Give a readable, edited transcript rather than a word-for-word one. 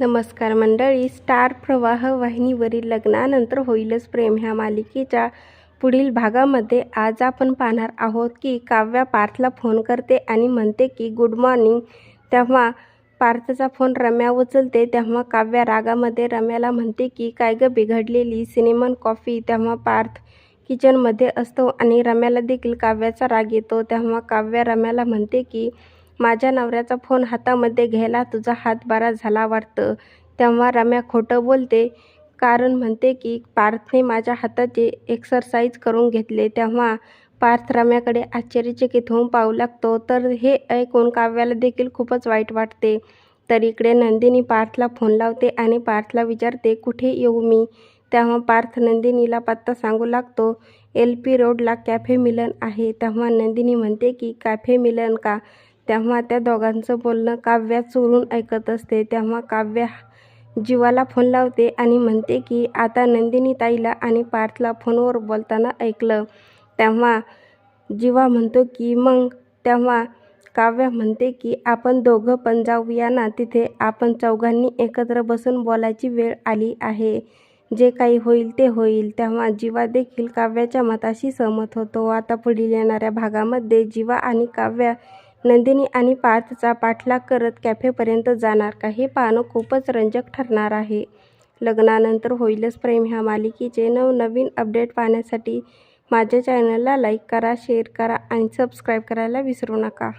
नमस्कार मंडळी. स्टार प्रवाह वाहिनीवरील लग्नानंतर होईलच प्रेम ह्या मालिकेच्या पुढील भागामध्ये आज आपण पाहणार आहोत की काव्या पार्थला फोन करते आणि म्हणते की गुड मॉर्निंग. तेव्हा पार्थचा फोन रम्या उचलते. तेव्हा काव्या रागामध्ये रम्याला म्हणते की काय गं बिघडलेली सिनेमन कॉफी. तेव्हा पार्थ किचनमध्ये असतो आणि रम्याला देखील काव्याचा राग येतो. तेव्हा काव्या रम्याला म्हणते की माझ्या नवऱ्याचा फोन हातामध्ये घ्यायला तुझा हात बरा झाला वाटतं. तेव्हा रम्या खोटं बोलते, कारण म्हणते की पार्थने माझ्या हाताचे एक्सरसाइज करून घेतले. तेव्हा पार्थ रम्याकडे आश्चर्यचकित होऊन पाहू लागतो. तर हे ऐकून काव्याला देखील खूपच वाईट वाटते. तर इकडे नंदिनी पार्थला फोन लावते आणि पार्थला विचारते कुठे येऊ मी. तेव्हा पार्थ नंदिनीला पत्ता सांगू लागतो. LP रोडला कॅफे मिलन आहे. तेव्हा नंदिनी म्हणते की कॅफे मिलन का. तेव्हा त्या दोघांचं बोलणं काव्या चोरून ऐकत असते. तेव्हा काव्या जीवाला फोन लावते आणि म्हणते की आता नंदिनी ताईला आणि पार्थला फोनवर बोलताना ऐकलं. तेव्हा जीवा म्हणतो की मग. तेव्हा काव्या म्हणते की आपण दोघं पण जाऊया ना तिथे. आपण चौघांनी एकत्र बसून बोलायची वेळ आली आहे. जे काही होईल ते होईल. तेव्हा जीवा देखील काव्याच्या मताशी सहमत होतो. आता पुढील येणाऱ्या भागामध्ये जीवा आणि काव्या नंदिनी आणि पार्थचा पाठलाग करत कॅफेपर्यंत जाणार का हे पाहणं खूपच रंजक ठरणार आहे. लग्नानंतर होईलच प्रेम ह्या मालिकेचे नवनवीन अपडेट पाहण्यासाठी माझ्या चॅनलला लाईक करा, शेअर करा आणि सबस्क्राईब करायला विसरू नका.